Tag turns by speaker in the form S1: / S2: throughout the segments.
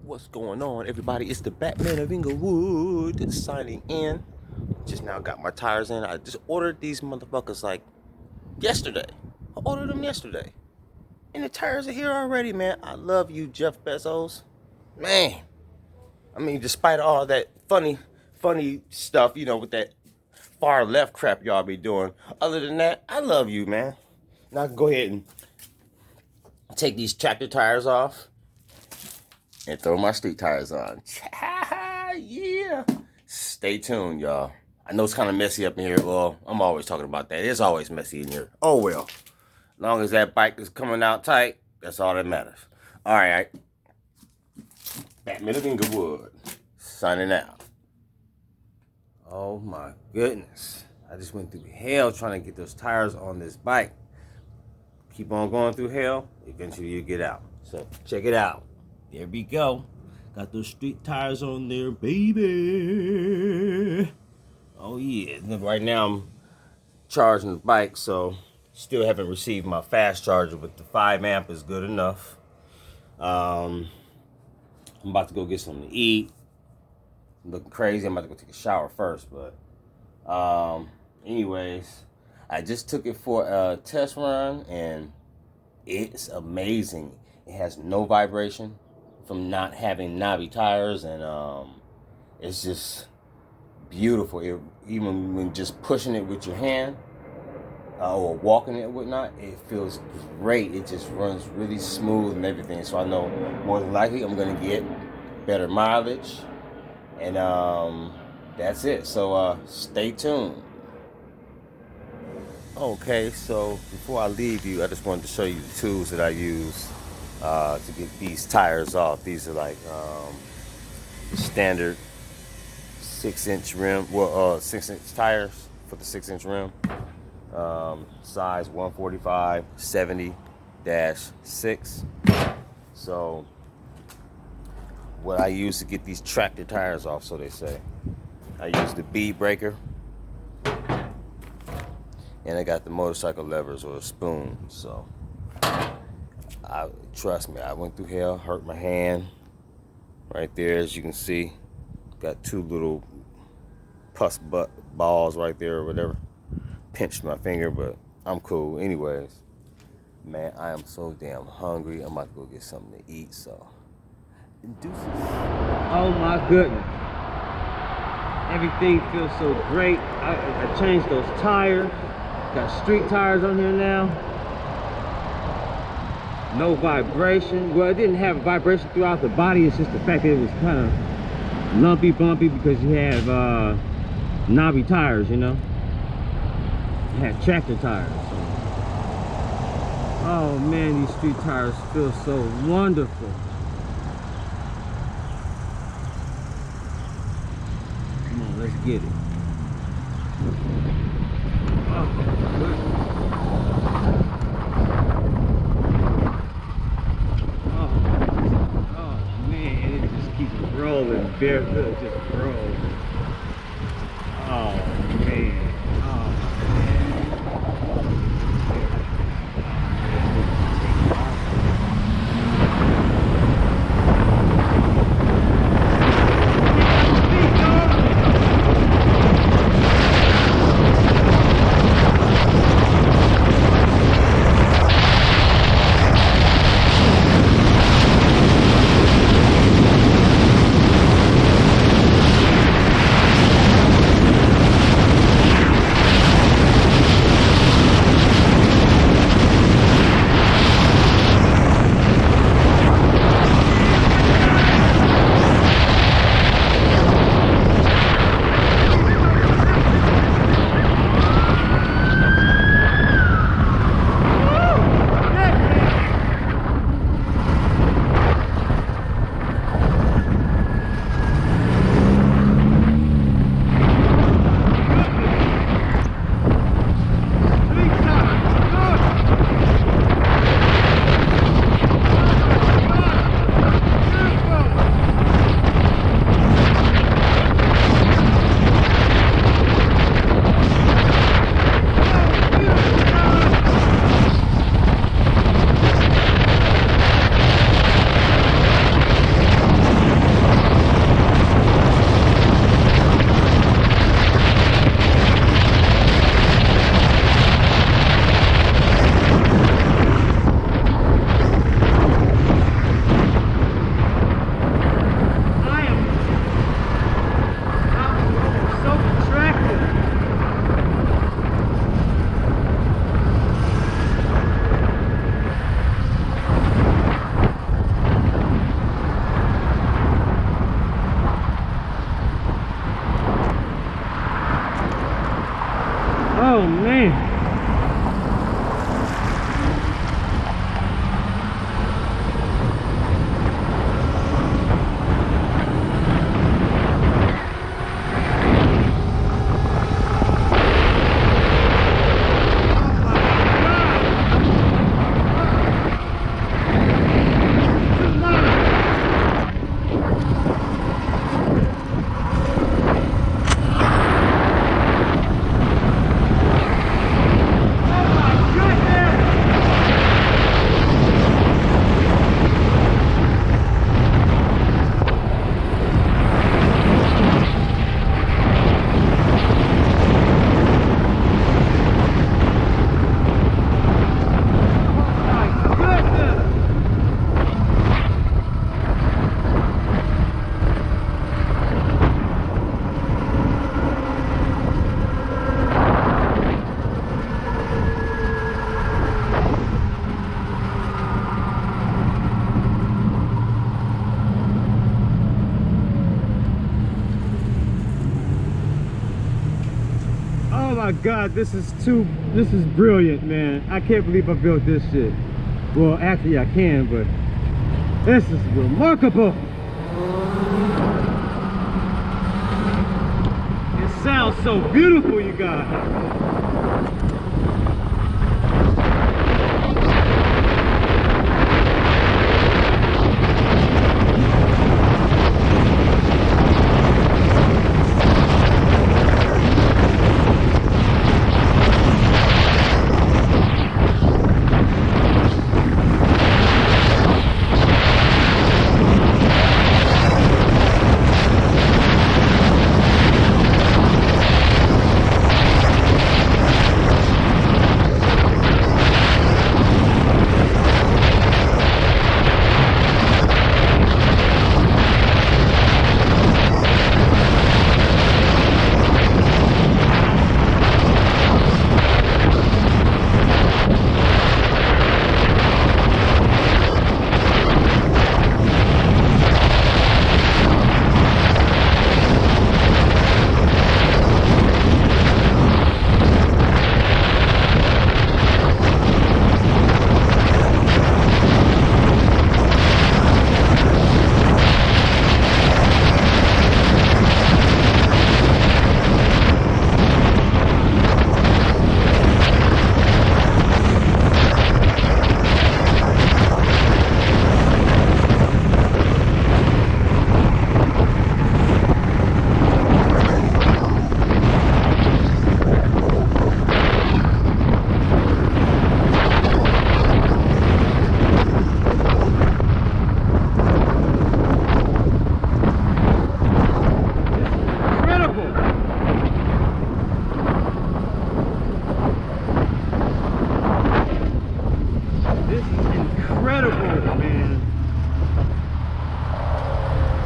S1: What's going on, everybody? It's the Batman of Inglewood signing in. Just now got my tires in. I just ordered these motherfuckers like yesterday. I ordered them yesterday. And the tires are here already, man. I love you, Jeff Bezos. Man. I mean, despite all that funny stuff, with that far left crap y'all be doing. Other than that, I love you, man. Now I can go ahead and take these tractor tires off and throw my street tires on. Yeah. Stay tuned, y'all. I know it's kind of messy up in here. Well, I'm always talking about that. It's always messy in here. Oh, well. As long as that bike is coming out tight, that's all that matters. All right. Batman of Inglewood. Signing out. Oh, my goodness. I just went through hell trying to get those tires on this bike. Keep on going through hell. Eventually, you get out. So, check it out. There we go. Got those street tires on there, baby. Oh, yeah. Right now, I'm charging the bike, so still haven't received my fast charger, but the 5 amp is good enough. I'm about to go get something to eat. I'm looking crazy. I'm about to go take a shower first, but anyways, I just took it for a test run, and it's amazing. It has no vibration from not having knobby tires, and it's just beautiful. Even when just pushing it with your hand or walking it whatnot, it feels great. It just runs really smooth and everything. So I know more than likely I'm gonna get better mileage, and that's it. So stay tuned. Okay, so before I leave you, I just wanted to show you the tools that I use to get these tires off. These are like standard 6-inch rim, 6-inch tires for the 6-inch rim, size 145 70-6. So what I use to get these tractor tires off, so they say, I use the bead breaker, and I got the motorcycle levers or a spoon. So trust me, I went through hell, hurt my hand right there, as you can see. Got 2 little pus balls right there or whatever. Pinched my finger, but I'm cool. Anyways, man, I am so damn hungry. I'm about to go get something to eat, so deuces. Oh my goodness. Everything feels so great. I changed those tires. Got street tires on here now. No vibration. Well, it didn't have vibration throughout the body. It's just the fact that it was kind of lumpy, bumpy, because you have knobby tires, You have tractor tires. So. Oh man, these street tires feel so wonderful. Come on, let's get it. Oh, rolling, barefoot, just roll. Oh man, oh
S2: my God, this is brilliant, man. I can't believe I built this shit. Well, actually I can, but this is remarkable. It sounds so beautiful, you guys.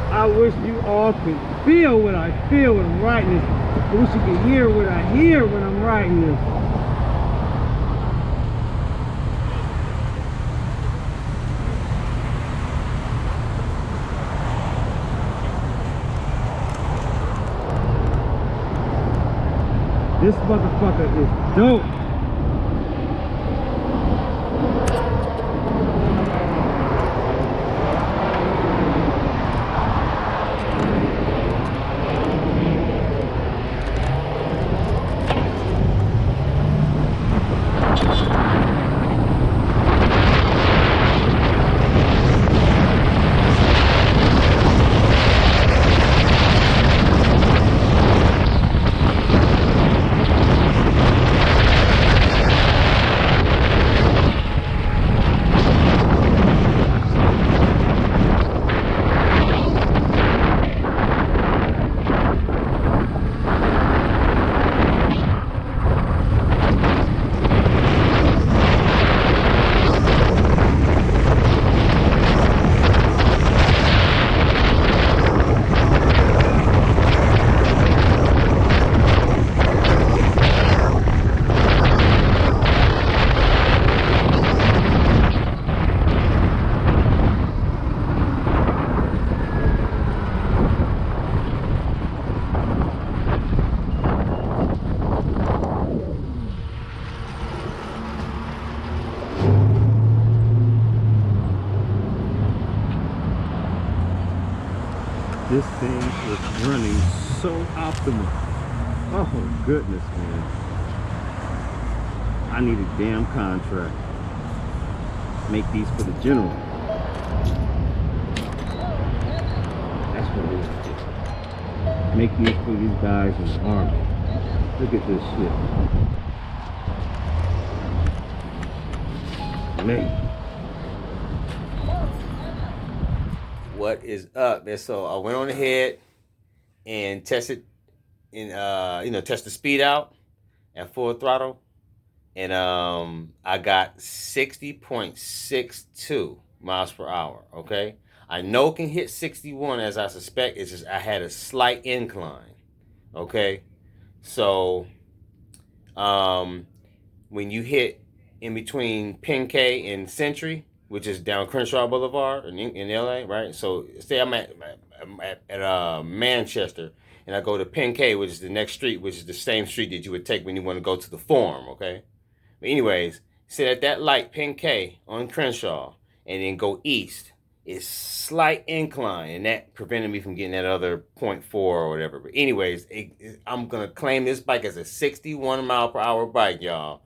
S2: I wish you all could feel what I feel when I'm writing this. I wish you could hear what I hear when I'm writing this. This motherfucker is dope. This thing is running so optimal. Oh goodness, man. I need a damn contract. Make these for the general. That's what it is. Make these for these guys in the army. Look at this shit. Man.
S1: What is up, man? So I went on ahead and tested and test the speed out at full throttle, and I got 60.62 miles per hour. Okay, I know it can hit 61 as I suspect. It's just I had a slight incline. Okay, so when you hit in between Pin K and Century, which is down Crenshaw Boulevard in LA, right? So say I'm at Manchester, and I go to Penn K, which is the next street, which is the same street that you would take when you want to go to the Forum, okay? But anyways, sit at that light, Penn K on Crenshaw, and then go east. It's slight incline, and that prevented me from getting that other .4 or whatever. But anyways, I'm gonna claim this bike as a 61 mile per hour bike, y'all.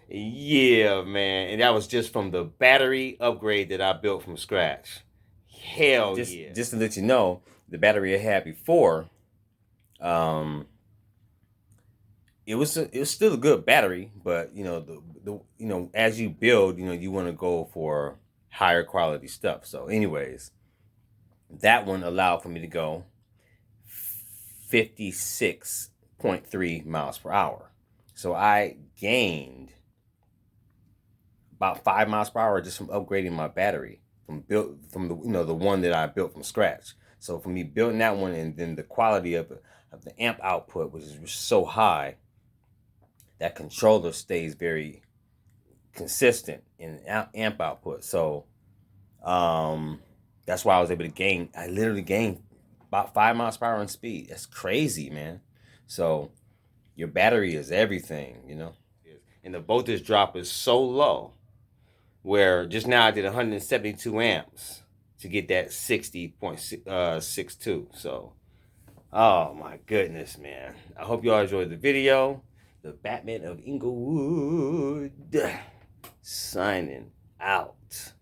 S1: Yeah, man, and that was just from the battery upgrade that I built from scratch. Hell yeah! Just to let you know, the battery I had before, it was still a good battery, but you know the as you build, you want to go for higher quality stuff. So, anyways, that one allowed for me to go 56.3 miles per hour. So I gained about 5 miles per hour just from upgrading my battery from the the one that I built from scratch. So for me building that one, and then the quality of the amp output, which is so high, that controller stays very consistent in amp output. So that's why I was able to gain. I literally gained about 5 miles per hour in speed. That's crazy, man. So your battery is everything. And the voltage drop is so low, where just now I did 172 amps to get that 60.62. So, oh my goodness, man. I hope you all enjoyed the video. The Batman of Inglewood signing out.